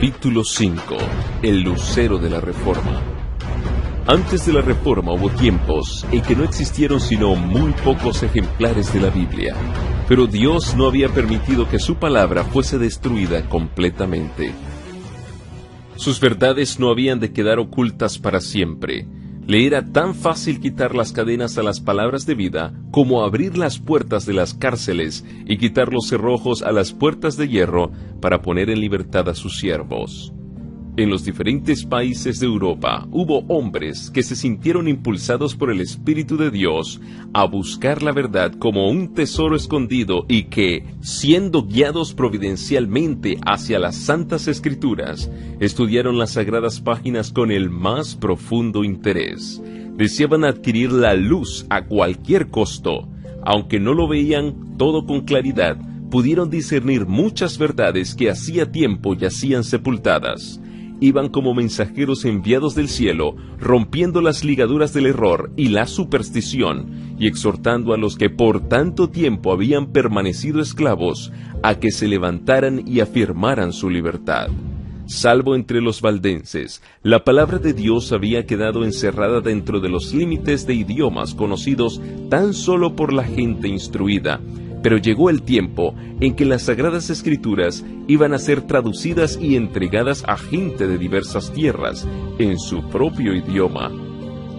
Capítulo 5. El lucero de la Reforma. Antes de la Reforma hubo tiempos en que no existieron sino muy pocos ejemplares de la Biblia, pero Dios no había permitido que su palabra fuese destruida completamente. Sus verdades no habían de quedar ocultas para siempre. Le era tan fácil quitar las cadenas a las palabras de vida como abrir las puertas de las cárceles y quitar los cerrojos a las puertas de hierro para poner en libertad a sus siervos. En los diferentes países de Europa hubo hombres que se sintieron impulsados por el Espíritu de Dios a buscar la verdad como un tesoro escondido y que, siendo guiados providencialmente hacia las Santas Escrituras, estudiaron las sagradas páginas con el más profundo interés. Deseaban adquirir la luz a cualquier costo. Aunque no lo veían todo con claridad, pudieron discernir muchas verdades que hacía tiempo yacían sepultadas. Iban como mensajeros enviados del cielo, rompiendo las ligaduras del error y la superstición, y exhortando a los que por tanto tiempo habían permanecido esclavos, a que se levantaran y afirmaran su libertad. Salvo entre los valdenses, la palabra de Dios había quedado encerrada dentro de los límites de idiomas conocidos tan solo por la gente instruida, pero llegó el tiempo en que las Sagradas Escrituras iban a ser traducidas y entregadas a gente de diversas tierras, en su propio idioma.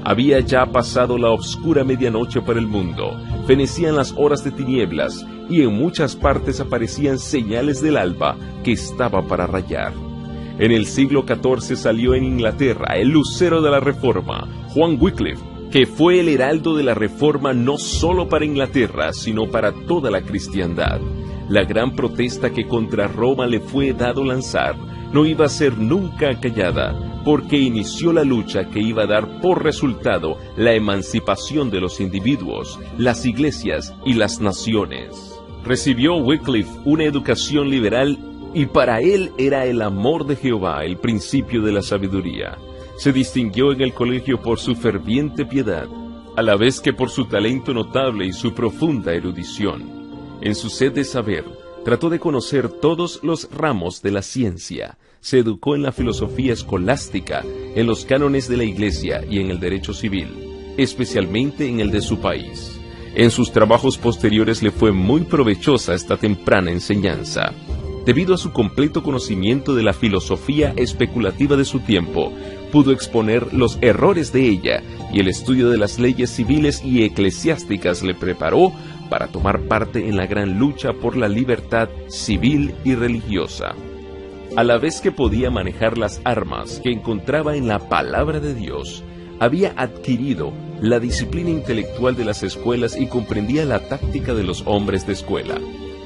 Había ya pasado la oscura medianoche para el mundo, fenecían las horas de tinieblas, y en muchas partes aparecían señales del alba que estaba para rayar. En el siglo XIV salió en Inglaterra el lucero de la Reforma, Juan Wycliffe, que fue el heraldo de la Reforma no solo para Inglaterra, sino para toda la cristiandad. La gran protesta que contra Roma le fue dado lanzar no iba a ser nunca acallada, porque inició la lucha que iba a dar por resultado la emancipación de los individuos, las iglesias y las naciones. Recibió Wycliffe una educación liberal y para él era el amor de Jehová el principio de la sabiduría. Se distinguió en el colegio por su ferviente piedad, a la vez que por su talento notable y su profunda erudición. En su sed de saber, trató de conocer todos los ramos de la ciencia, se educó en la filosofía escolástica, en los cánones de la Iglesia y en el derecho civil, especialmente en el de su país. En sus trabajos posteriores le fue muy provechosa esta temprana enseñanza. Debido a su completo conocimiento de la filosofía especulativa de su tiempo, pudo exponer los errores de ella, y el estudio de las leyes civiles y eclesiásticas le preparó para tomar parte en la gran lucha por la libertad civil y religiosa. A la vez que podía manejar las armas que encontraba en la palabra de Dios, había adquirido la disciplina intelectual de las escuelas y comprendía la táctica de los hombres de escuela.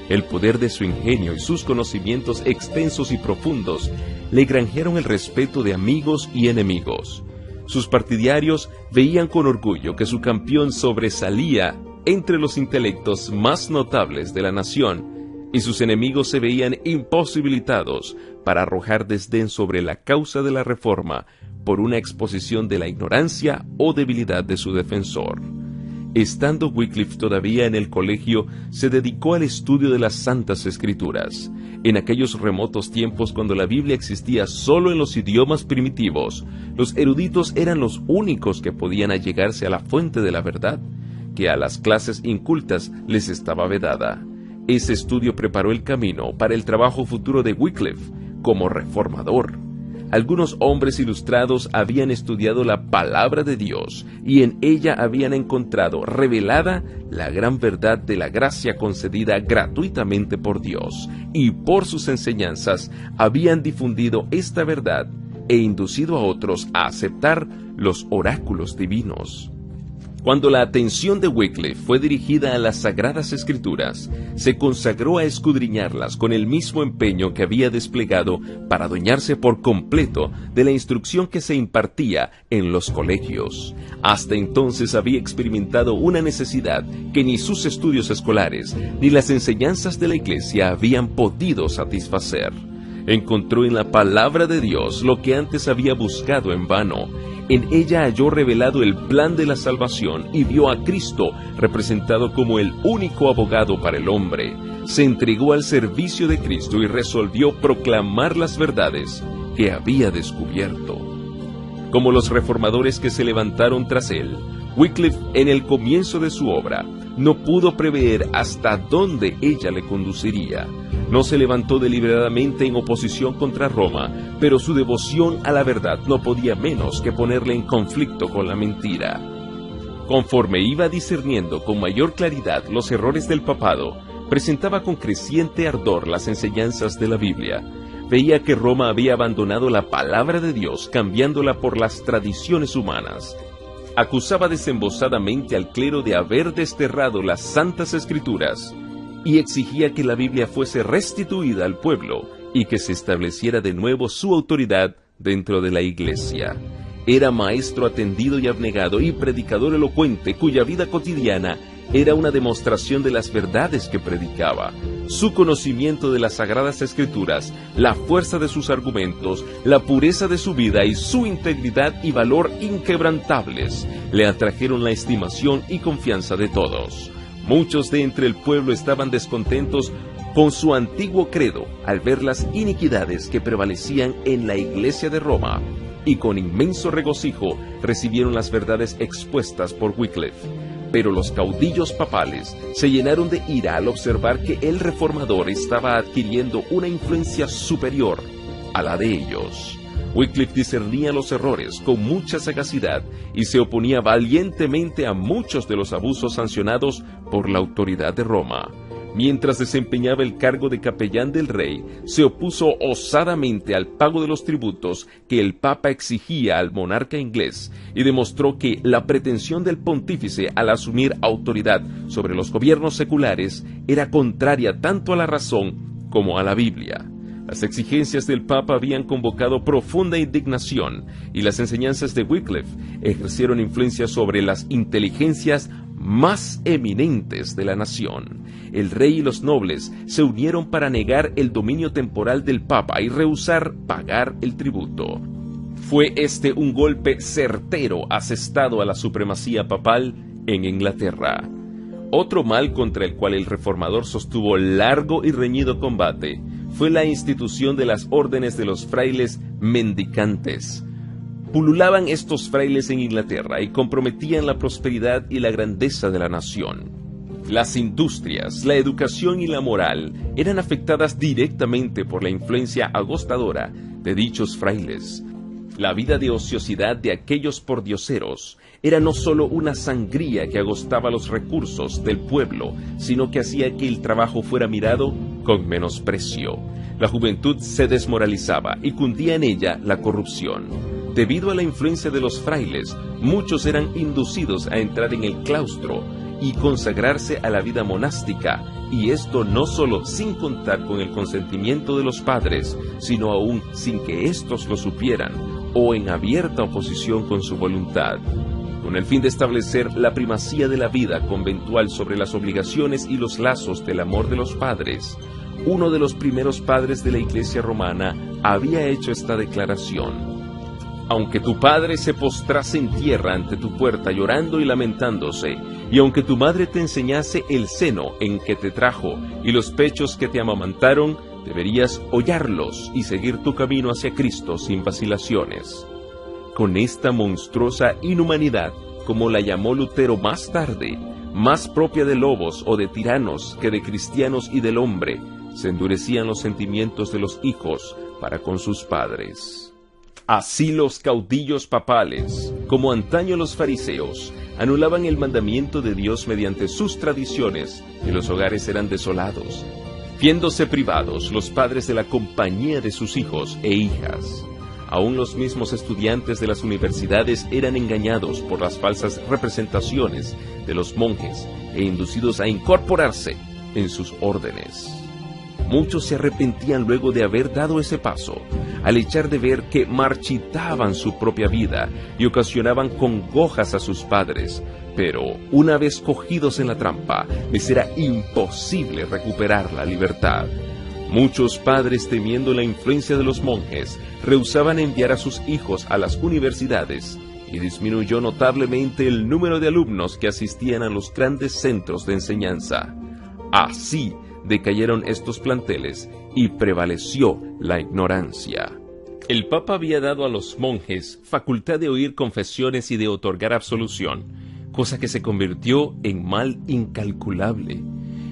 El poder de su ingenio y sus conocimientos extensos y profundos le granjearon el respeto de amigos y enemigos. Sus partidarios veían con orgullo que su campeón sobresalía entre los intelectos más notables de la nación, y sus enemigos se veían imposibilitados para arrojar desdén sobre la causa de la Reforma por una exposición de la ignorancia o debilidad de su defensor. Estando Wycliffe todavía en el colegio, se dedicó al estudio de las Santas Escrituras. En aquellos remotos tiempos cuando la Biblia existía solo en los idiomas primitivos, los eruditos eran los únicos que podían allegarse a la fuente de la verdad, que a las clases incultas les estaba vedada. Ese estudio preparó el camino para el trabajo futuro de Wycliffe como reformador. Algunos hombres ilustrados habían estudiado la palabra de Dios y en ella habían encontrado revelada la gran verdad de la gracia concedida gratuitamente por Dios, y por sus enseñanzas habían difundido esta verdad e inducido a otros a aceptar los oráculos divinos. Cuando la atención de Wycliffe fue dirigida a las Sagradas Escrituras, se consagró a escudriñarlas con el mismo empeño que había desplegado para adueñarse por completo de la instrucción que se impartía en los colegios. Hasta entonces había experimentado una necesidad que ni sus estudios escolares ni las enseñanzas de la Iglesia habían podido satisfacer. Encontró en la palabra de Dios lo que antes había buscado en vano. En ella halló revelado el plan de la salvación y vio a Cristo representado como el único abogado para el hombre. se entregó al servicio de Cristo y resolvió proclamar las verdades que había descubierto. Como los reformadores que se levantaron tras él, Wycliffe, en el comienzo de su obra, no pudo prever hasta dónde ella le conduciría. No se levantó deliberadamente en oposición contra Roma, pero su devoción a la verdad no podía menos que ponerle en conflicto con la mentira. Conforme iba discerniendo con mayor claridad los errores del papado, presentaba con creciente ardor las enseñanzas de la Biblia. Veía que Roma había abandonado la palabra de Dios, cambiándola por las tradiciones humanas. Acusaba desembosadamente al clero de haber desterrado las Santas Escrituras y exigía que la Biblia fuese restituida al pueblo y que se estableciera de nuevo su autoridad dentro de la Iglesia. Era maestro atendido y abnegado y predicador elocuente cuya vida cotidiana era una demostración de las verdades que predicaba. Su conocimiento de las Sagradas Escrituras, la fuerza de sus argumentos, la pureza de su vida y su integridad y valor inquebrantables le atrajeron la estimación y confianza de todos. Muchos de entre el pueblo estaban descontentos con su antiguo credo al ver las iniquidades que prevalecían en la Iglesia de Roma, y con inmenso regocijo recibieron las verdades expuestas por Wycliffe. Pero los caudillos papales se llenaron de ira al observar que el reformador estaba adquiriendo una influencia superior a la de ellos. Wycliffe discernía los errores con mucha sagacidad y se oponía valientemente a muchos de los abusos sancionados por la autoridad de Roma. Mientras desempeñaba el cargo de capellán del rey, se opuso osadamente al pago de los tributos que el Papa exigía al monarca inglés y demostró que la pretensión del pontífice al asumir autoridad sobre los gobiernos seculares era contraria tanto a la razón como a la Biblia. Las exigencias del Papa habían convocado profunda indignación y las enseñanzas de Wycliffe ejercieron influencia sobre las inteligencias más eminentes de la nación. El rey y los nobles se unieron para negar el dominio temporal del Papa y rehusar pagar el tributo. Fue este un golpe certero asestado a la supremacía papal en Inglaterra. Otro mal contra el cual el reformador sostuvo largo y reñido combate fue la institución de las órdenes de los frailes mendicantes. Pululaban estos frailes en Inglaterra y comprometían la prosperidad y la grandeza de la nación. Las industrias, la educación y la moral eran afectadas directamente por la influencia agostadora de dichos frailes. La vida de ociosidad de aquellos pordioseros era no solo una sangría que agostaba los recursos del pueblo, sino que hacía que el trabajo fuera mirado con menosprecio. La juventud se desmoralizaba y cundía en ella la corrupción. Debido a la influencia de los frailes, muchos eran inducidos a entrar en el claustro y consagrarse a la vida monástica, y esto no solo sin contar con el consentimiento de los padres, sino aún sin que éstos lo supieran, o en abierta oposición con su voluntad. Con el fin de establecer la primacía de la vida conventual sobre las obligaciones y los lazos del amor de los padres, uno de los primeros padres de la Iglesia romana había hecho esta declaración: aunque tu padre se postrase en tierra ante tu puerta llorando y lamentándose, y aunque tu madre te enseñase el seno en que te trajo y los pechos que te amamantaron, deberías hollarlos y seguir tu camino hacia Cristo sin vacilaciones. Con esta monstruosa inhumanidad, como la llamó Lutero más tarde, más propia de lobos o de tiranos que de cristianos y del hombre, se endurecían los sentimientos de los hijos para con sus padres. Así los caudillos papales, como antaño los fariseos, anulaban el mandamiento de Dios mediante sus tradiciones, y los hogares eran desolados, viéndose privados los padres de la compañía de sus hijos e hijas. Aún los mismos estudiantes de las universidades eran engañados por las falsas representaciones de los monjes e inducidos a incorporarse en sus órdenes. Muchos se arrepentían luego de haber dado ese paso, al echar de ver que marchitaban su propia vida y ocasionaban congojas a sus padres, pero una vez cogidos en la trampa, les era imposible recuperar la libertad. Muchos padres, temiendo la influencia de los monjes, rehusaban enviar a sus hijos a las universidades, y disminuyó notablemente el número de alumnos que asistían a los grandes centros de enseñanza. Así, decayeron estos planteles y prevaleció la ignorancia. El Papa había dado a los monjes facultad de oír confesiones y de otorgar absolución, cosa que se convirtió en mal incalculable.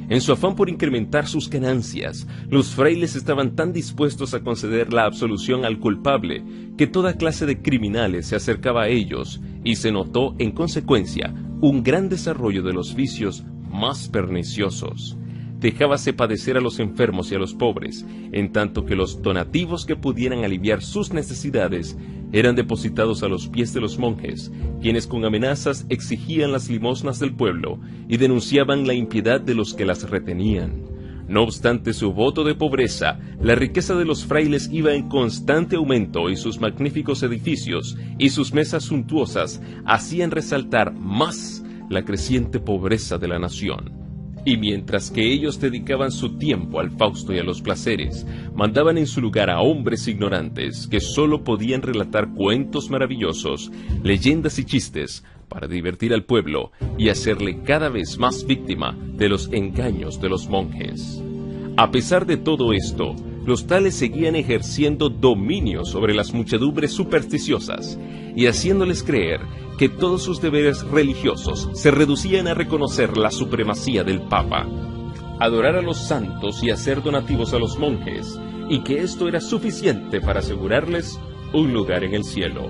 En su afán por incrementar sus ganancias, los frailes estaban tan dispuestos a conceder la absolución al culpable que toda clase de criminales se acercaba a ellos y se notó, en consecuencia, un gran desarrollo de los vicios más perniciosos. Dejábase padecer a los enfermos y a los pobres, en tanto que los donativos que pudieran aliviar sus necesidades eran depositados a los pies de los monjes, quienes con amenazas exigían las limosnas del pueblo y denunciaban la impiedad de los que las retenían. No obstante su voto de pobreza, la riqueza de los frailes iba en constante aumento y sus magníficos edificios y sus mesas suntuosas hacían resaltar más la creciente pobreza de la nación. Y mientras que ellos dedicaban su tiempo al fausto y a los placeres, mandaban en su lugar a hombres ignorantes que sólo podían relatar cuentos maravillosos, leyendas y chistes para divertir al pueblo y hacerle cada vez más víctima de los engaños de los monjes. A pesar de todo esto, los tales seguían ejerciendo dominio sobre las muchedumbres supersticiosas y haciéndoles creer que todos sus deberes religiosos se reducían a reconocer la supremacía del Papa, adorar a los santos y hacer donativos a los monjes, y que esto era suficiente para asegurarles un lugar en el cielo.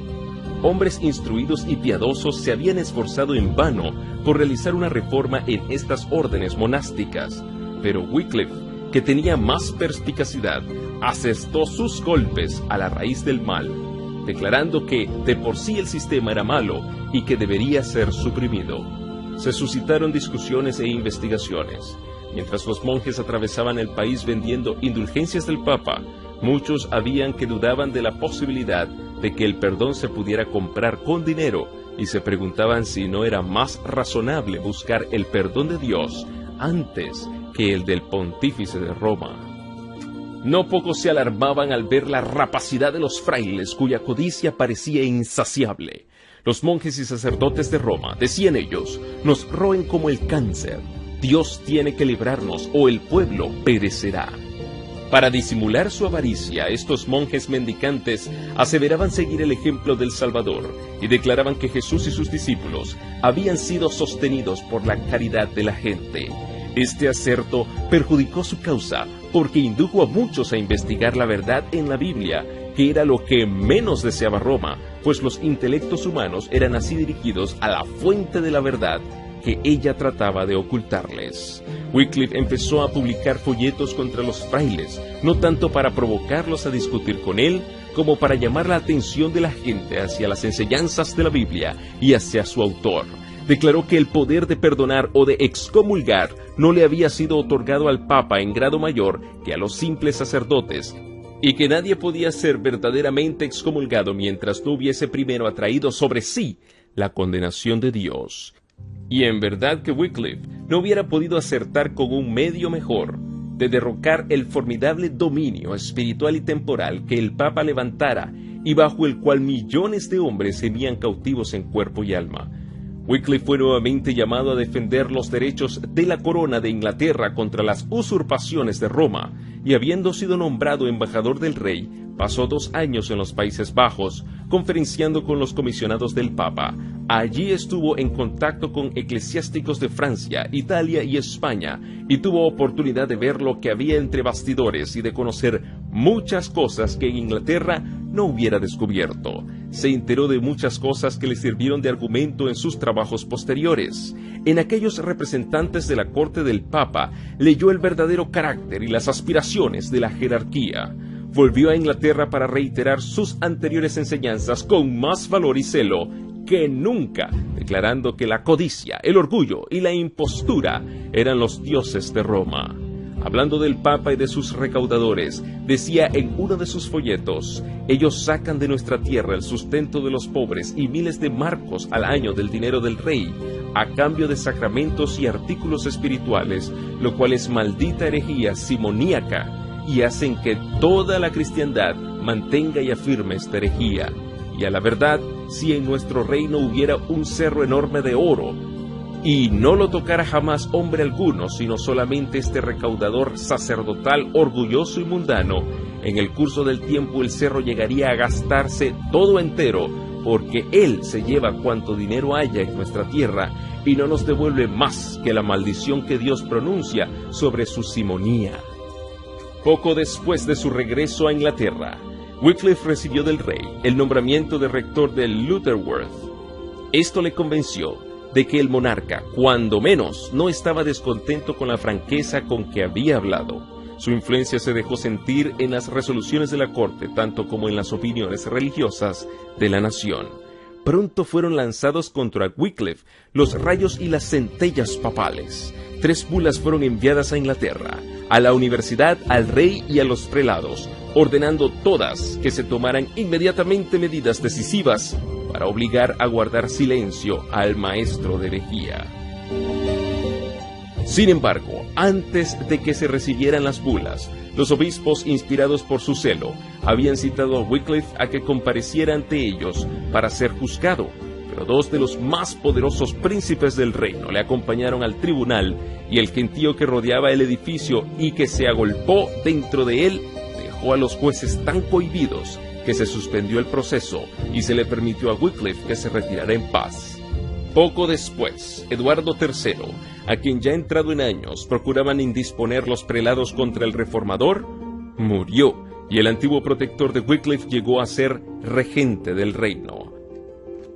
Hombres instruidos y piadosos se habían esforzado en vano por realizar una reforma en estas órdenes monásticas, pero Wycliffe, que tenía más perspicacidad, asestó sus golpes a la raíz del mal, declarando que de por sí el sistema era malo y que debería ser suprimido. Se suscitaron discusiones e investigaciones. Mientras los monjes atravesaban el país vendiendo indulgencias del Papa, muchos habían que dudaban de la posibilidad de que el perdón se pudiera comprar con dinero y se preguntaban si no era más razonable buscar el perdón de Dios antes que el del pontífice de Roma. No pocos se alarmaban al ver la rapacidad de los frailes, cuya codicia parecía insaciable. Los monjes y sacerdotes de Roma, decían ellos, nos roen como el cáncer. Dios tiene que librarnos o el pueblo perecerá. Para disimular su avaricia, estos monjes mendicantes aseveraban seguir el ejemplo del Salvador y declaraban que Jesús y sus discípulos habían sido sostenidos por la caridad de la gente. Este aserto perjudicó su causa porque indujo a muchos a investigar la verdad en la Biblia, que era lo que menos deseaba Roma, pues los intelectos humanos eran así dirigidos a la fuente de la verdad que ella trataba de ocultarles. Wycliffe empezó a publicar folletos contra los frailes, no tanto para provocarlos a discutir con él, como para llamar la atención de la gente hacia las enseñanzas de la Biblia y hacia su autor. Declaró que el poder de perdonar o de excomulgar no le había sido otorgado al Papa en grado mayor que a los simples sacerdotes, y que nadie podía ser verdaderamente excomulgado mientras no hubiese primero atraído sobre sí la condenación de Dios. Y en verdad que Wycliffe no hubiera podido acertar con un medio mejor de derrocar el formidable dominio espiritual y temporal que el Papa levantara y bajo el cual millones de hombres gemían cautivos en cuerpo y alma. Wycliffe fue nuevamente llamado a defender los derechos de la corona de Inglaterra contra las usurpaciones de Roma, y habiendo sido nombrado embajador del rey, pasó 2 años en los Países Bajos, conferenciando con los comisionados del Papa. Allí estuvo en contacto con eclesiásticos de Francia, Italia y España, y tuvo oportunidad de ver lo que había entre bastidores y de conocer muchas cosas que en Inglaterra no hubiera descubierto. Se enteró de muchas cosas que le sirvieron de argumento en sus trabajos posteriores. En aquellos representantes de la corte del Papa leyó el verdadero carácter y las aspiraciones de la jerarquía. Volvió a Inglaterra para reiterar sus anteriores enseñanzas con más valor y celo que nunca, declarando que la codicia, el orgullo y la impostura eran los dioses de Roma. Hablando del Papa y de sus recaudadores, decía en uno de sus folletos: ellos sacan de nuestra tierra el sustento de los pobres y miles de marcos al año del dinero del rey, a cambio de sacramentos y artículos espirituales, lo cual es maldita herejía simoníaca, y hacen que toda la cristiandad mantenga y afirme esta herejía. Y a la verdad, si en nuestro reino hubiera un cerro enorme de oro, y no lo tocara jamás hombre alguno, sino solamente este recaudador sacerdotal orgulloso y mundano, en el curso del tiempo el cerro llegaría a gastarse todo entero, porque él se lleva cuanto dinero haya en nuestra tierra y no nos devuelve más que la maldición que Dios pronuncia sobre su simonía. Poco después de su regreso a Inglaterra, Wycliffe recibió del rey el nombramiento de rector de Lutterworth. Esto le convenció de que el monarca, cuando menos, no estaba descontento con la franqueza con que había hablado. Su influencia se dejó sentir en las resoluciones de la corte, tanto como en las opiniones religiosas de la nación. Pronto fueron lanzados contra Wycliffe los rayos y las centellas papales. 3 bulas fueron enviadas a Inglaterra, a la universidad, al rey y a los prelados, ordenando todas que se tomaran inmediatamente medidas decisivas para obligar a guardar silencio al maestro de herejía. Sin embargo, antes de que se recibieran las bulas, los obispos, inspirados por su celo, habían citado a Wycliffe a que compareciera ante ellos para ser juzgado, pero 2 de los más poderosos príncipes del reino le acompañaron al tribunal, y el gentío que rodeaba el edificio y que se agolpó dentro de él dejó a los jueces tan cohibidos que se suspendió el proceso y se le permitió a Wycliffe que se retirara en paz. Poco después, Eduardo III, a quien ya entrado en años procuraban indisponer los prelados contra el reformador, murió, y el antiguo protector de Wycliffe llegó a ser regente del reino.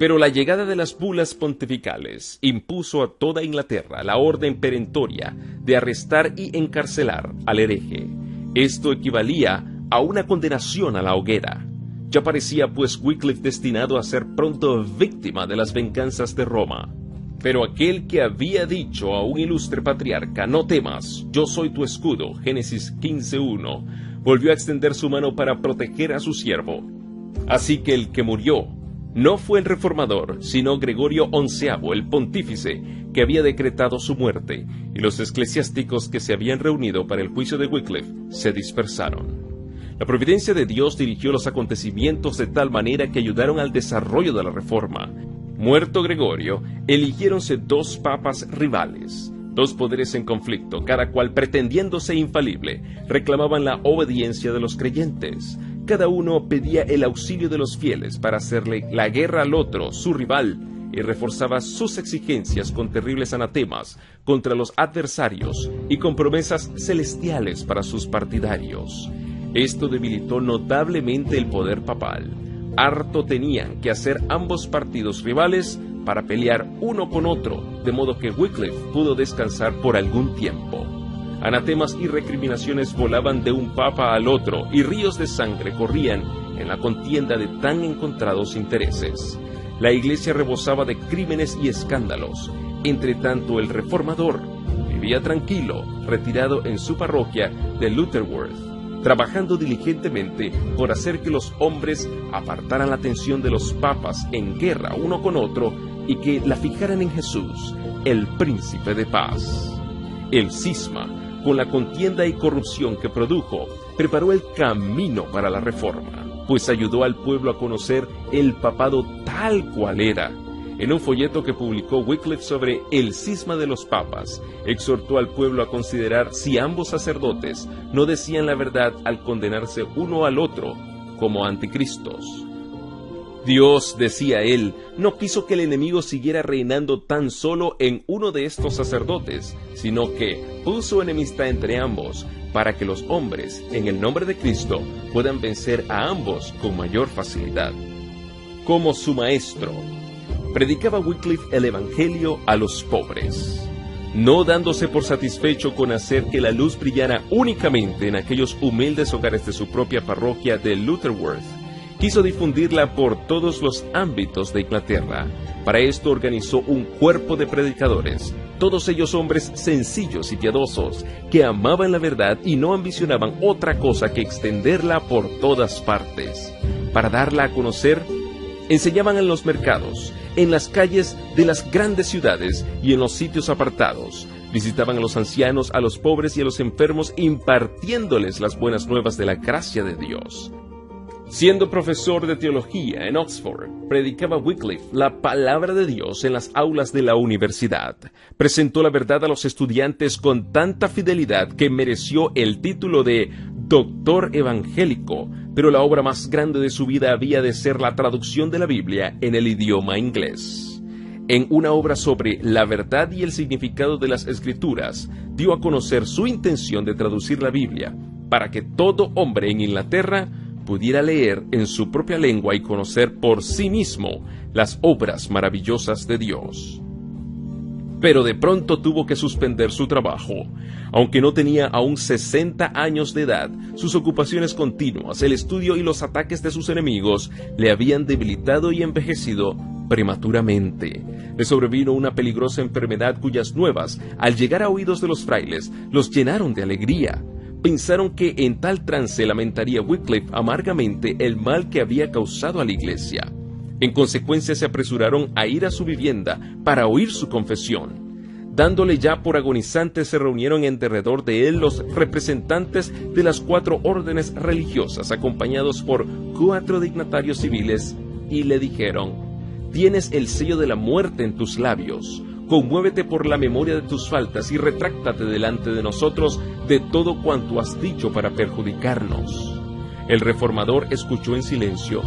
Pero la llegada de las bulas pontificales impuso a toda Inglaterra la orden perentoria de arrestar y encarcelar al hereje. Esto equivalía a una condenación a la hoguera. Ya parecía pues Wycliffe destinado a ser pronto víctima de las venganzas de Roma. Pero aquel que había dicho a un ilustre patriarca: no temas, yo soy tu escudo, Génesis 15:1, volvió a extender su mano para proteger a su siervo. Así que el que murió no fue el reformador, sino Gregorio XI, el pontífice, que había decretado su muerte, y los eclesiásticos que se habían reunido para el juicio de Wycliffe se dispersaron. La providencia de Dios dirigió los acontecimientos de tal manera que ayudaron al desarrollo de la reforma. Muerto Gregorio, eligiéronse 2 papas rivales. 2 poderes en conflicto, cada cual pretendiéndose infalible, reclamaban la obediencia de los creyentes. Cada uno pedía el auxilio de los fieles para hacerle la guerra al otro, su rival, y reforzaba sus exigencias con terribles anatemas contra los adversarios y con promesas celestiales para sus partidarios. Esto debilitó notablemente el poder papal. Harto tenían que hacer ambos partidos rivales para pelear uno con otro, de modo que Wycliffe pudo descansar por algún tiempo. Anatemas y recriminaciones volaban de un papa al otro, y ríos de sangre corrían en la contienda de tan encontrados intereses. La iglesia rebosaba de crímenes y escándalos. Entre tanto, el reformador vivía tranquilo, retirado en su parroquia de Lutterworth, trabajando diligentemente por hacer que los hombres apartaran la atención de los papas en guerra uno con otro y que la fijaran en Jesús, el príncipe de paz. El cisma, con la contienda y corrupción que produjo, preparó el camino para la reforma, pues ayudó al pueblo a conocer el papado tal cual era. En un folleto que publicó Wycliffe sobre el cisma de los papas, exhortó al pueblo a considerar si ambos sacerdotes no decían la verdad al condenarse uno al otro como anticristos. Dios, decía él, no quiso que el enemigo siguiera reinando tan solo en uno de estos sacerdotes, sino que puso enemistad entre ambos, para que los hombres, en el nombre de Cristo, puedan vencer a ambos con mayor facilidad. Como su maestro, predicaba Wycliffe el Evangelio a los pobres, no dándose por satisfecho con hacer que la luz brillara únicamente en aquellos humildes hogares de su propia parroquia de Lutterworth. Quiso difundirla por todos los ámbitos de Inglaterra. Para esto organizó un cuerpo de predicadores, todos ellos hombres sencillos y piadosos, que amaban la verdad y no ambicionaban otra cosa que extenderla por todas partes. Para darla a conocer, enseñaban en los mercados, en las calles de las grandes ciudades y en los sitios apartados. Visitaban a los ancianos, a los pobres y a los enfermos, impartiéndoles las buenas nuevas de la gracia de Dios. Siendo profesor de teología en Oxford, predicaba Wycliffe la palabra de Dios en las aulas de la universidad. Presentó la verdad a los estudiantes con tanta fidelidad que mereció el título de doctor evangélico, pero la obra más grande de su vida había de ser la traducción de la Biblia en el idioma inglés. En una obra sobre la verdad y el significado de las Escrituras, dio a conocer su intención de traducir la Biblia para que todo hombre en Inglaterra pudiera leer en su propia lengua y conocer por sí mismo las obras maravillosas de Dios. Pero de pronto tuvo que suspender su trabajo. Aunque no tenía aún 60 años de edad, sus ocupaciones continuas, el estudio y los ataques de sus enemigos le habían debilitado y envejecido prematuramente. Le sobrevino una peligrosa enfermedad cuyas nuevas, al llegar a oídos de los frailes, los llenaron de alegría. Pensaron que en tal trance lamentaría Wycliffe amargamente el mal que había causado a la iglesia. En consecuencia se apresuraron a ir a su vivienda para oír su confesión. Dándole ya por agonizante, se reunieron en derredor de él los representantes de las 4 órdenes religiosas, acompañados por 4 dignatarios civiles, y le dijeron: «Tienes el sello de la muerte en tus labios. Conmuévete por la memoria de tus faltas y retráctate delante de nosotros de todo cuanto has dicho para perjudicarnos». El reformador escuchó en silencio.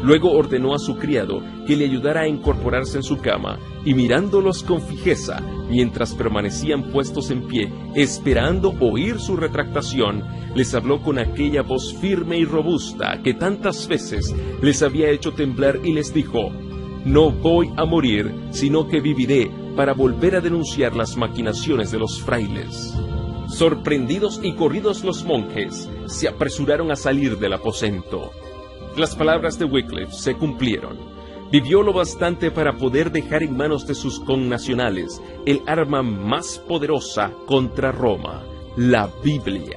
Luego ordenó a su criado que le ayudara a incorporarse en su cama, y mirándolos con fijeza, mientras permanecían puestos en pie, esperando oír su retractación, les habló con aquella voz firme y robusta que tantas veces les había hecho temblar, y les dijo: «No voy a morir, sino que viviré para volver a denunciar las maquinaciones de los frailes». Sorprendidos y corridos los monjes, se apresuraron a salir del aposento. Las palabras de Wycliffe se cumplieron. Vivió lo bastante para poder dejar en manos de sus connacionales el arma más poderosa contra Roma, la Biblia.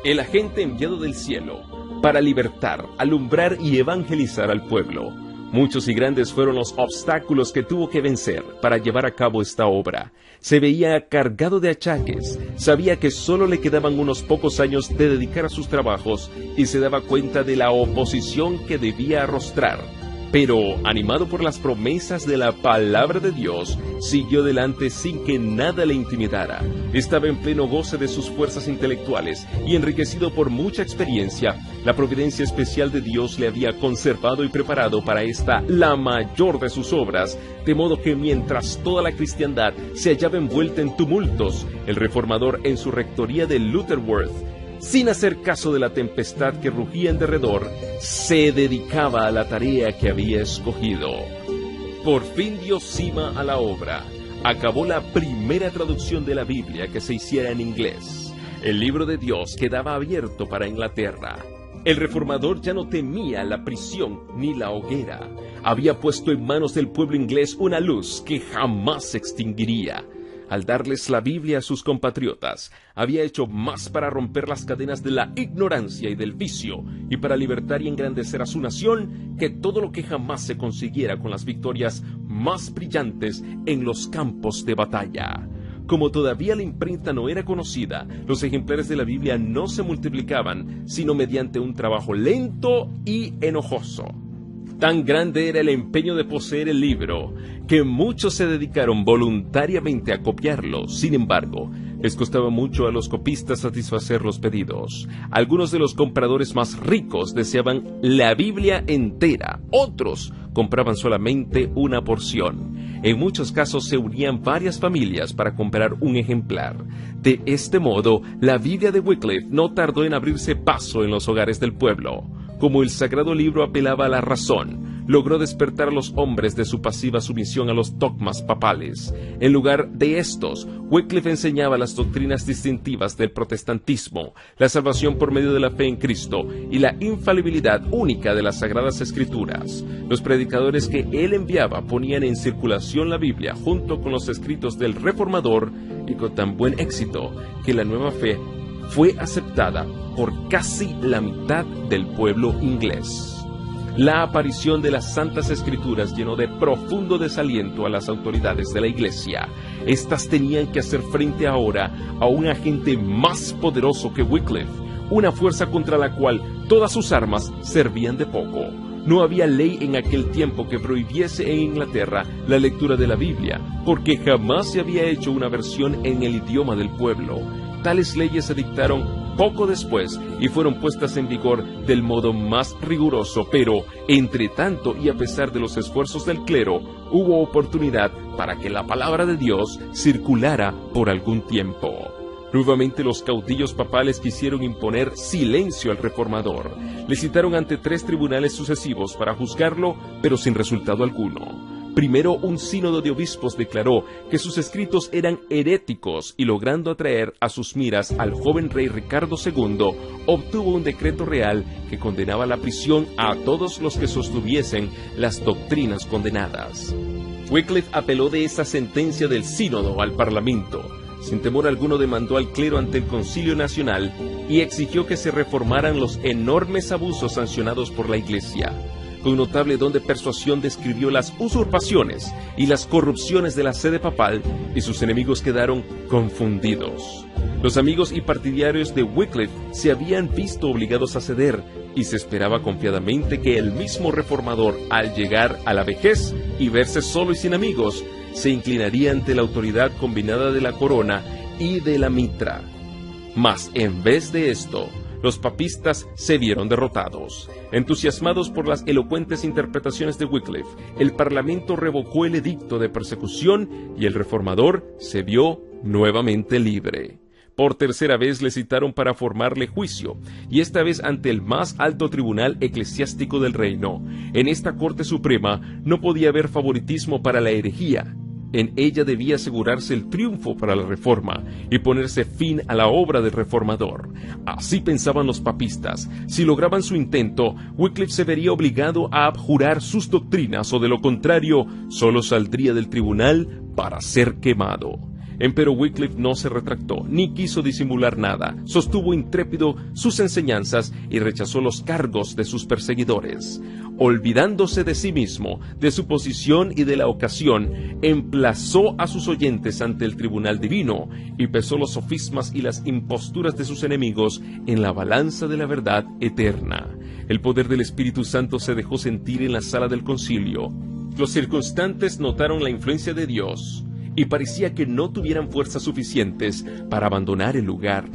El agente enviado del cielo para libertar, alumbrar y evangelizar al pueblo. Muchos y grandes fueron los obstáculos que tuvo que vencer para llevar a cabo esta obra. Se veía cargado de achaques, sabía que solo le quedaban unos pocos años de dedicar a sus trabajos y se daba cuenta de la oposición que debía arrostrar. Pero, animado por las promesas de la palabra de Dios, siguió adelante sin que nada le intimidara. Estaba en pleno goce de sus fuerzas intelectuales y enriquecido por mucha experiencia. La providencia especial de Dios le había conservado y preparado para esta, la mayor de sus obras, de modo que mientras toda la cristiandad se hallaba envuelta en tumultos, el reformador en su rectoría de Lutterworth, sin hacer caso de la tempestad que rugía en derredor, se dedicaba a la tarea que había escogido. Por fin dio cima a la obra. Acabó la primera traducción de la Biblia que se hiciera en inglés. El libro de Dios quedaba abierto para Inglaterra. El reformador ya no temía la prisión ni la hoguera. Había puesto en manos del pueblo inglés una luz que jamás se extinguiría. Al darles la Biblia a sus compatriotas, había hecho más para romper las cadenas de la ignorancia y del vicio, y para libertar y engrandecer a su nación, que todo lo que jamás se consiguiera con las victorias más brillantes en los campos de batalla. Como todavía la imprenta no era conocida, los ejemplares de la Biblia no se multiplicaban, sino mediante un trabajo lento y enojoso. Tan grande era el empeño de poseer el libro, que muchos se dedicaron voluntariamente a copiarlo. Sin embargo, les costaba mucho a los copistas satisfacer los pedidos. Algunos de los compradores más ricos deseaban la Biblia entera, otros compraban solamente una porción. En muchos casos se unían varias familias para comprar un ejemplar. De este modo, la Biblia de Wycliffe no tardó en abrirse paso en los hogares del pueblo. Como el sagrado libro apelaba a la razón, logró despertar a los hombres de su pasiva sumisión a los dogmas papales. En lugar de estos, Wycliffe enseñaba las doctrinas distintivas del protestantismo, la salvación por medio de la fe en Cristo y la infalibilidad única de las Sagradas Escrituras. Los predicadores que él enviaba ponían en circulación la Biblia junto con los escritos del reformador, y con tan buen éxito que la nueva fe fue aceptada por casi la mitad del pueblo inglés. La aparición de las Santas Escrituras llenó de profundo desaliento a las autoridades de la Iglesia. Estas tenían que hacer frente ahora a un agente más poderoso que Wycliffe, una fuerza contra la cual todas sus armas servían de poco. No había ley en aquel tiempo que prohibiese en Inglaterra la lectura de la Biblia, porque jamás se había hecho una versión en el idioma del pueblo. Tales leyes se dictaron poco después y fueron puestas en vigor del modo más riguroso, pero, entre tanto y a pesar de los esfuerzos del clero, hubo oportunidad para que la palabra de Dios circulara por algún tiempo. Nuevamente los caudillos papales quisieron imponer silencio al reformador. Le citaron ante 3 tribunales sucesivos para juzgarlo, pero sin resultado alguno. Primero, un sínodo de obispos declaró que sus escritos eran heréticos y, logrando atraer a sus miras al joven rey Ricardo II, obtuvo un decreto real que condenaba a la prisión a todos los que sostuviesen las doctrinas condenadas. Wycliffe apeló de esa sentencia del sínodo al Parlamento. Sin temor alguno demandó al clero ante el Concilio Nacional y exigió que se reformaran los enormes abusos sancionados por la Iglesia. Con notable don de persuasión describió las usurpaciones y las corrupciones de la sede papal, y sus enemigos quedaron confundidos. Los amigos y partidarios de Wycliffe se habían visto obligados a ceder, y se esperaba confiadamente que el mismo reformador, al llegar a la vejez y verse solo y sin amigos, se inclinaría ante la autoridad combinada de la corona y de la mitra. Mas, en vez de esto, los papistas se vieron derrotados. Entusiasmados por las elocuentes interpretaciones de Wycliffe, el Parlamento revocó el edicto de persecución y el reformador se vio nuevamente libre. Por tercera vez le citaron para formarle juicio, y esta vez ante el más alto tribunal eclesiástico del reino. En esta Corte Suprema no podía haber favoritismo para la herejía. En ella debía asegurarse el triunfo para la reforma y ponerse fin a la obra del reformador. Así pensaban los papistas. Si lograban su intento, Wycliffe se vería obligado a abjurar sus doctrinas, o de lo contrario, solo saldría del tribunal para ser quemado. Empero Wycliffe no se retractó, ni quiso disimular nada. Sostuvo intrépido sus enseñanzas y rechazó los cargos de sus perseguidores. Olvidándose de sí mismo, de su posición y de la ocasión, emplazó a sus oyentes ante el tribunal divino y pesó los sofismas y las imposturas de sus enemigos en la balanza de la verdad eterna. El poder del Espíritu Santo se dejó sentir en la sala del concilio. Los circunstantes notaron la influencia de Dios y parecía que no tuvieran fuerzas suficientes para abandonar el lugar.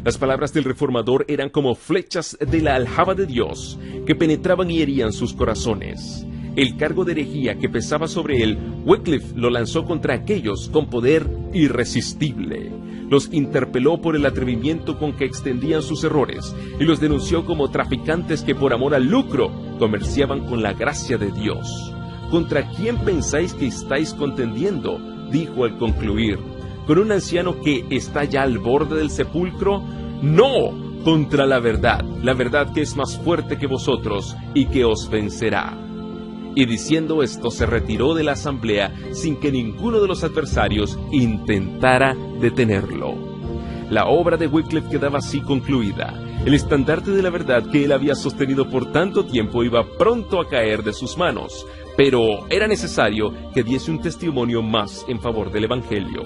Las palabras del reformador eran como flechas de la aljaba de Dios, que penetraban y herían sus corazones. El cargo de herejía que pesaba sobre él, Wycliffe lo lanzó contra aquellos con poder irresistible. Los interpeló por el atrevimiento con que extendían sus errores y los denunció como traficantes que por amor al lucro comerciaban con la gracia de Dios. ¿Contra quién pensáis que estáis contendiendo?, dijo al concluir. ¿Con un anciano que está ya al borde del sepulcro? No, contra la verdad que es más fuerte que vosotros y que os vencerá. Y diciendo esto se retiró de la asamblea sin que ninguno de los adversarios intentara detenerlo. La obra de Wycliffe quedaba así concluida. El estandarte de la verdad que él había sostenido por tanto tiempo iba pronto a caer de sus manos, pero era necesario que diese un testimonio más en favor del Evangelio.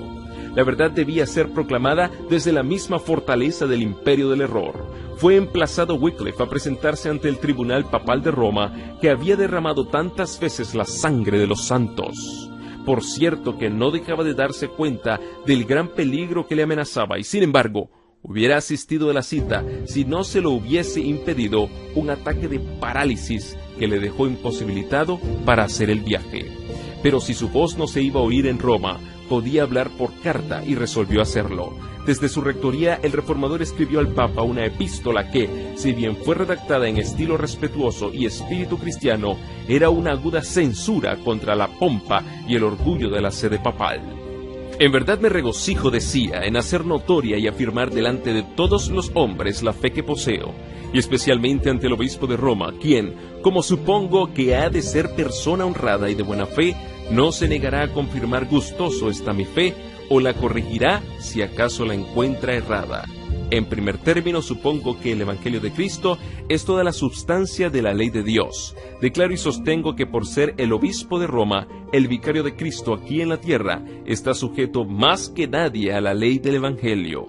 La verdad debía ser proclamada desde la misma fortaleza del imperio del error. Fue emplazado Wycliffe a presentarse ante el tribunal papal de Roma, que había derramado tantas veces la sangre de los santos. Por cierto que no dejaba de darse cuenta del gran peligro que le amenazaba, y sin embargo, hubiera asistido a la cita si no se lo hubiese impedido un ataque de parálisis que le dejó imposibilitado para hacer el viaje. Pero si su voz no se iba a oír en Roma, podía hablar por carta y resolvió hacerlo. Desde su rectoría, el reformador escribió al Papa una epístola que, si bien fue redactada en estilo respetuoso y espíritu cristiano, era una aguda censura contra la pompa y el orgullo de la sede papal. En verdad me regocijo, decía, en hacer notoria y afirmar delante de todos los hombres la fe que poseo, y especialmente ante el obispo de Roma, quien, como supongo que ha de ser persona honrada y de buena fe, no se negará a confirmar gustoso esta mi fe, o la corregirá si acaso la encuentra errada. En primer término, supongo que el Evangelio de Cristo es toda la substancia de la ley de Dios. Declaro y sostengo que por ser el obispo de Roma, el vicario de Cristo aquí en la tierra, está sujeto más que nadie a la ley del Evangelio.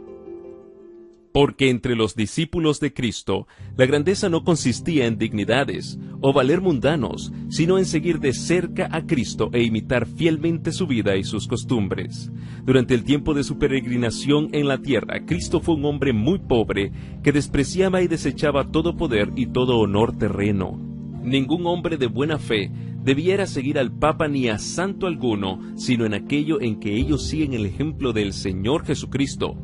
Porque entre los discípulos de Cristo, la grandeza no consistía en dignidades o valer mundanos, sino en seguir de cerca a Cristo e imitar fielmente su vida y sus costumbres. Durante el tiempo de su peregrinación en la tierra, Cristo fue un hombre muy pobre que despreciaba y desechaba todo poder y todo honor terreno. Ningún hombre de buena fe debiera seguir al Papa ni a santo alguno, sino en aquello en que ellos siguen el ejemplo del Señor Jesucristo.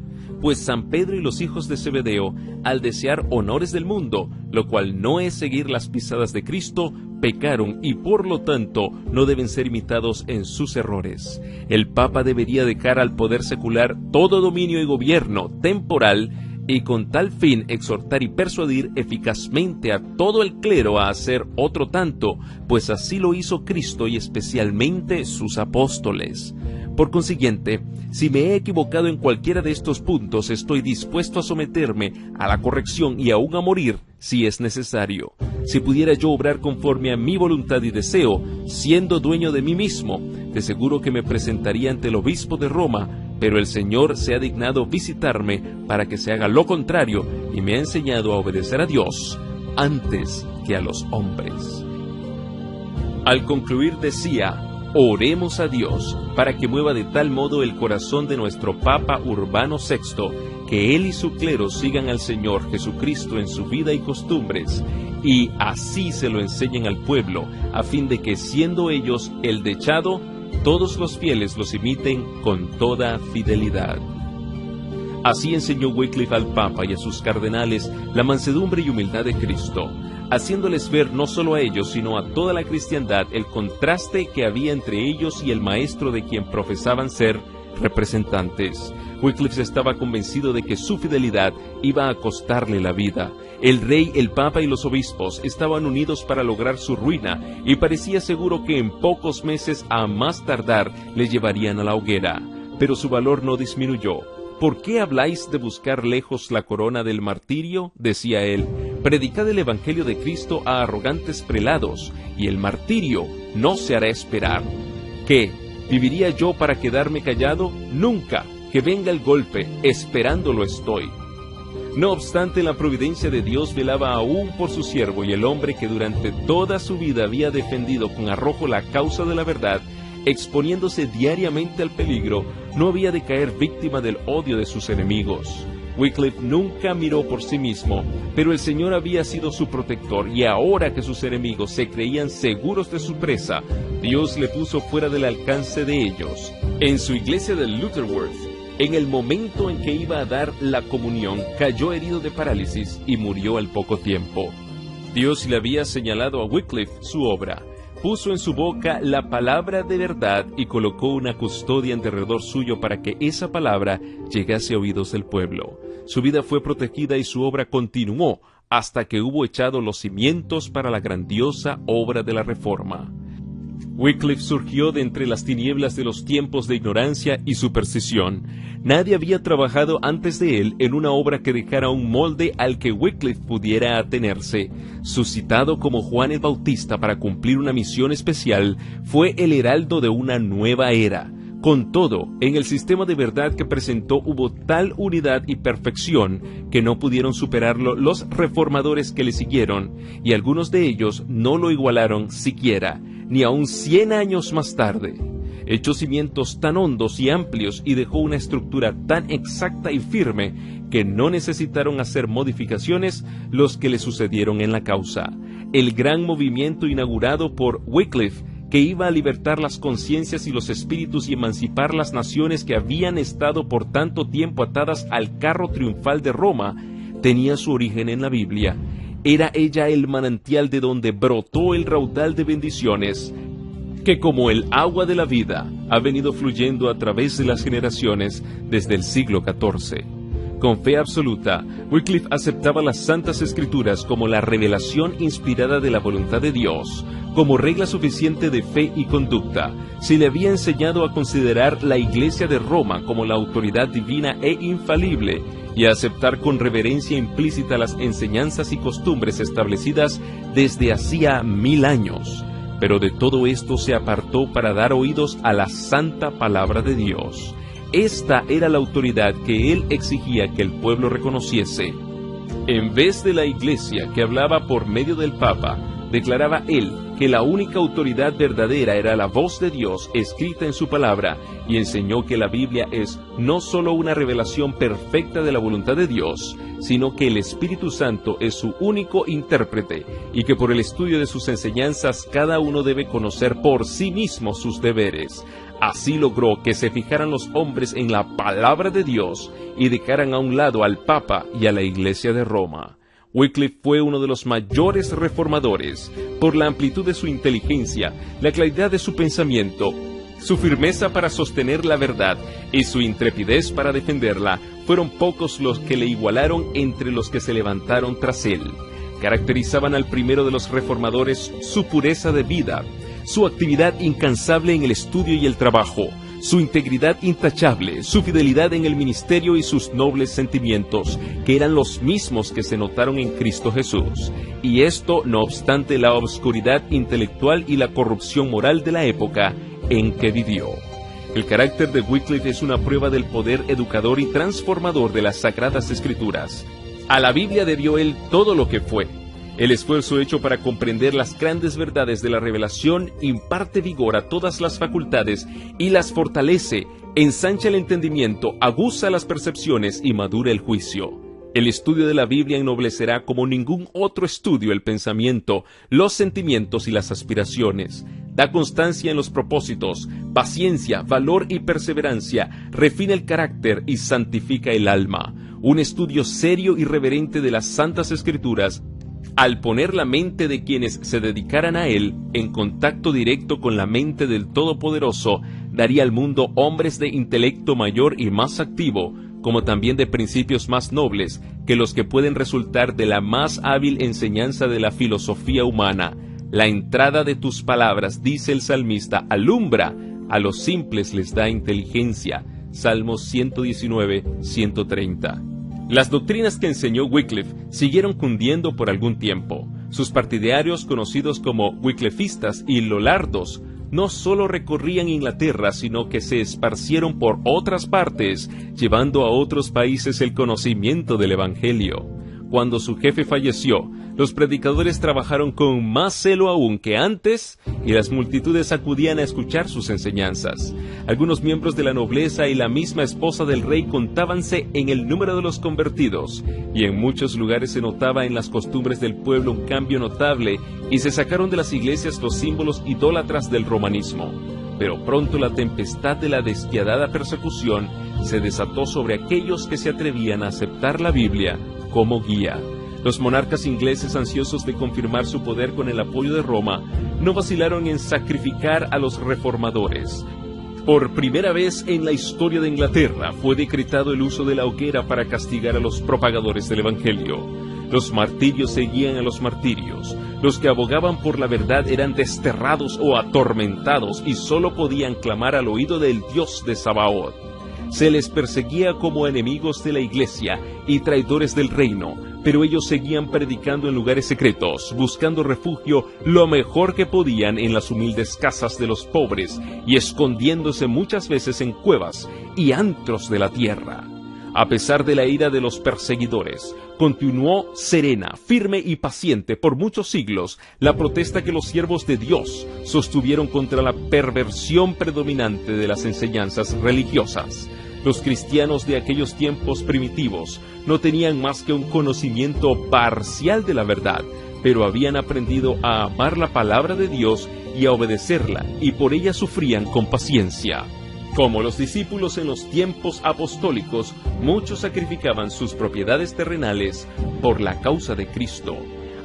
Pues San Pedro y los hijos de Zebedeo, al desear honores del mundo, lo cual no es seguir las pisadas de Cristo, pecaron y por lo tanto no deben ser imitados en sus errores. El Papa debería dejar al poder secular todo dominio y gobierno temporal y con tal fin exhortar y persuadir eficazmente a todo el clero a hacer otro tanto, pues así lo hizo Cristo y especialmente sus apóstoles. Por consiguiente, si me he equivocado en cualquiera de estos puntos, estoy dispuesto a someterme a la corrección y aún a morir si es necesario. Si pudiera yo obrar conforme a mi voluntad y deseo, siendo dueño de mí mismo, de seguro que me presentaría ante el obispo de Roma, pero el Señor se ha dignado visitarme para que se haga lo contrario y me ha enseñado a obedecer a Dios antes que a los hombres. Al concluir decía: oremos a Dios para que mueva de tal modo el corazón de nuestro Papa Urbano VI, que él y su clero sigan al Señor Jesucristo en su vida y costumbres, y así se lo enseñen al pueblo, a fin de que siendo ellos el dechado, todos los fieles los imiten con toda fidelidad. Así enseñó Wycliffe al Papa y a sus cardenales la mansedumbre y humildad de Cristo, haciéndoles ver no solo a ellos, sino a toda la cristiandad el contraste que había entre ellos y el maestro de quien profesaban ser representantes. Wycliffe estaba convencido de que su fidelidad iba a costarle la vida. El rey, el papa y los obispos estaban unidos para lograr su ruina, y parecía seguro que en pocos meses, a más tardar, le llevarían a la hoguera. Pero su valor no disminuyó. ¿Por qué habláis de buscar lejos la corona del martirio?, decía él. Predicad el evangelio de Cristo a arrogantes prelados, y el martirio no se hará esperar. ¿Qué? ¿Viviría yo para quedarme callado? Nunca. Que venga el golpe, esperándolo estoy. No obstante, la providencia de Dios velaba aún por su siervo, y el hombre que durante toda su vida había defendido con arrojo la causa de la verdad, exponiéndose diariamente al peligro, no había de caer víctima del odio de sus enemigos. Wycliffe nunca miró por sí mismo, pero el Señor había sido su protector, y ahora que sus enemigos se creían seguros de su presa, Dios le puso fuera del alcance de ellos. En su iglesia de Lutterworth, en el momento en que iba a dar la comunión, cayó herido de parálisis y murió al poco tiempo. Dios le había señalado a Wycliffe su obra. Puso en su boca la palabra de verdad y colocó una custodia en derredor suyo para que esa palabra llegase a oídos del pueblo. Su vida fue protegida y su obra continuó hasta que hubo echado los cimientos para la grandiosa obra de la Reforma. Wycliffe surgió de entre las tinieblas de los tiempos de ignorancia y superstición. Nadie había trabajado antes de él en una obra que dejara un molde al que Wycliffe pudiera atenerse. Suscitado como Juan el Bautista para cumplir una misión especial, fue el heraldo de una nueva era. Con todo, en el sistema de verdad que presentó hubo tal unidad y perfección que no pudieron superarlo los reformadores que le siguieron, y algunos de ellos no lo igualaron siquiera, ni aun 100 años más tarde. Echó cimientos tan hondos y amplios y dejó una estructura tan exacta y firme que no necesitaron hacer modificaciones los que le sucedieron en la causa. El gran movimiento inaugurado por Wycliffe, que iba a libertar las conciencias y los espíritus y emancipar las naciones que habían estado por tanto tiempo atadas al carro triunfal de Roma, tenía su origen en la Biblia. Era ella el manantial de donde brotó el raudal de bendiciones, que como el agua de la vida ha venido fluyendo a través de las generaciones desde el siglo XIV. Con fe absoluta, Wycliffe aceptaba las Santas Escrituras como la revelación inspirada de la voluntad de Dios, como regla suficiente de fe y conducta. Se le había enseñado a considerar la Iglesia de Roma como la autoridad divina e infalible, y a aceptar con reverencia implícita las enseñanzas y costumbres establecidas desde hacía 1000 años. Pero de todo esto se apartó para dar oídos a la santa palabra de Dios. Esta era la autoridad que él exigía que el pueblo reconociese. En vez de la Iglesia que hablaba por medio del Papa, declaraba él que la única autoridad verdadera era la voz de Dios escrita en su palabra, y enseñó que la Biblia es no solo una revelación perfecta de la voluntad de Dios, sino que el Espíritu Santo es su único intérprete, y que por el estudio de sus enseñanzas cada uno debe conocer por sí mismo sus deberes. Así logró que se fijaran los hombres en la palabra de Dios y dejaran a un lado al Papa y a la Iglesia de Roma. Wycliffe fue uno de los mayores reformadores, por la amplitud de su inteligencia, la claridad de su pensamiento, su firmeza para sostener la verdad y su intrepidez para defenderla. Fueron pocos los que le igualaron entre los que se levantaron tras él. Caracterizaban al primero de los reformadores su pureza de vida, su actividad incansable en el estudio y el trabajo, su integridad intachable, su fidelidad en el ministerio y sus nobles sentimientos, que eran los mismos que se notaron en Cristo Jesús. Y esto no obstante la obscuridad intelectual y la corrupción moral de la época en que vivió. El carácter de Wycliffe es una prueba del poder educador y transformador de las Sagradas Escrituras. A la Biblia debió él todo lo que fue. El esfuerzo hecho para comprender las grandes verdades de la revelación imparte vigor a todas las facultades y las fortalece, ensancha el entendimiento, aguza las percepciones y madura el juicio. El estudio de la Biblia ennoblecerá como ningún otro estudio el pensamiento, los sentimientos y las aspiraciones. Da constancia en los propósitos, paciencia, valor y perseverancia, refina el carácter y santifica el alma. Un estudio serio y reverente de las Santas Escrituras, al poner la mente de quienes se dedicaran a él en contacto directo con la mente del Todopoderoso, daría al mundo hombres de intelecto mayor y más activo, como también de principios más nobles que los que pueden resultar de la más hábil enseñanza de la filosofía humana. La entrada de tus palabras, dice el salmista, alumbra, a los simples les da inteligencia. Salmos 119, 130. Las doctrinas que enseñó Wycliffe siguieron cundiendo por algún tiempo. Sus partidarios, conocidos como wyclifistas y lollardos, no solo recorrían Inglaterra, sino que se esparcieron por otras partes, llevando a otros países el conocimiento del Evangelio. Cuando su jefe falleció, los predicadores trabajaron con más celo aún que antes, y las multitudes acudían a escuchar sus enseñanzas. Algunos miembros de la nobleza y la misma esposa del rey contábanse en el número de los convertidos, y en muchos lugares se notaba en las costumbres del pueblo un cambio notable, y se sacaron de las iglesias los símbolos idólatras del romanismo. Pero pronto la tempestad de la despiadada persecución se desató sobre aquellos que se atrevían a aceptar la Biblia como guía. Los monarcas ingleses, ansiosos de confirmar su poder con el apoyo de Roma, no vacilaron en sacrificar a los reformadores. Por primera vez en la historia de Inglaterra fue decretado el uso de la hoguera para castigar a los propagadores del Evangelio. Los martirios seguían a los martirios. Los que abogaban por la verdad eran desterrados o atormentados y solo podían clamar al oído del Dios de Sabaoth. Se les perseguía como enemigos de la Iglesia y traidores del reino, pero ellos seguían predicando en lugares secretos, buscando refugio lo mejor que podían en las humildes casas de los pobres y escondiéndose muchas veces en cuevas y antros de la tierra. A pesar de la ira de los perseguidores, continuó serena, firme y paciente por muchos siglos la protesta que los siervos de Dios sostuvieron contra la perversión predominante de las enseñanzas religiosas. Los cristianos de aquellos tiempos primitivos no tenían más que un conocimiento parcial de la verdad, pero habían aprendido a amar la palabra de Dios y a obedecerla, y por ella sufrían con paciencia. Como los discípulos en los tiempos apostólicos, muchos sacrificaban sus propiedades terrenales por la causa de Cristo.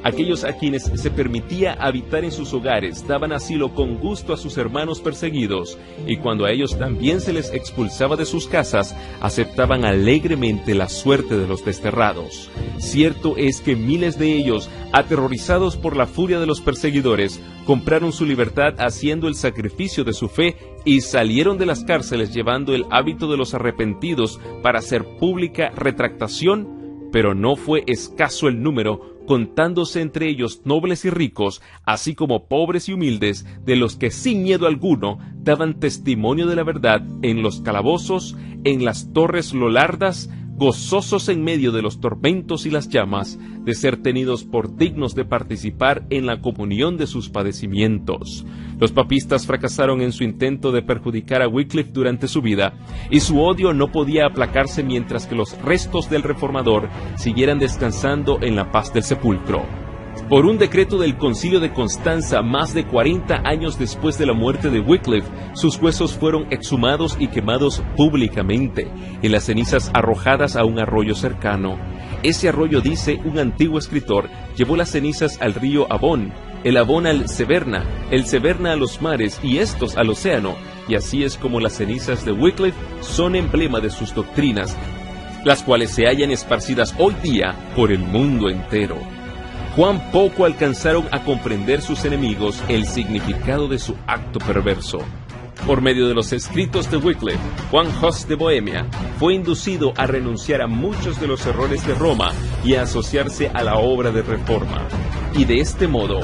Aquellos a quienes se permitía habitar en sus hogares daban asilo con gusto a sus hermanos perseguidos, y cuando a ellos también se les expulsaba de sus casas, aceptaban alegremente la suerte de los desterrados. Cierto es que miles de ellos, aterrorizados por la furia de los perseguidores, compraron su libertad haciendo el sacrificio de su fe y salieron de las cárceles llevando el hábito de los arrepentidos para hacer pública retractación, pero no fue escaso el número contándose entre ellos nobles y ricos, así como pobres y humildes, de los que sin miedo alguno daban testimonio de la verdad en los calabozos, en las torres lolardas, gozosos en medio de los tormentos y las llamas, de ser tenidos por dignos de participar en la comunión de sus padecimientos. Los papistas fracasaron en su intento de perjudicar a Wycliffe durante su vida, y su odio no podía aplacarse mientras que los restos del reformador siguieran descansando en la paz del sepulcro. Por un decreto del Concilio de Constanza, más de 40 años después de la muerte de Wycliffe, sus huesos fueron exhumados y quemados públicamente, y las cenizas arrojadas a un arroyo cercano. Ese arroyo, dice un antiguo escritor, llevó las cenizas al río Avon, el Avon al Severna, el Severna a los mares y estos al océano, y así es como las cenizas de Wycliffe son emblema de sus doctrinas, las cuales se hallan esparcidas hoy día por el mundo entero. Cuán poco alcanzaron a comprender sus enemigos el significado de su acto perverso. Por medio de los escritos de Wycliffe, Juan Hus de Bohemia fue inducido a renunciar a muchos de los errores de Roma y a asociarse a la obra de reforma. Y de este modo,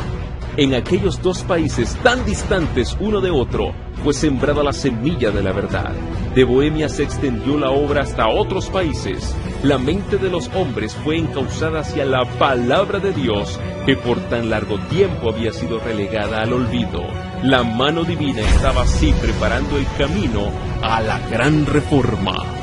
en aquellos dos países tan distantes uno de otro, fue sembrada la semilla de la verdad. De Bohemia se extendió la obra hasta otros países. La mente de los hombres fue encauzada hacia la palabra de Dios, que por tan largo tiempo había sido relegada al olvido. La mano divina estaba así preparando el camino a la gran reforma.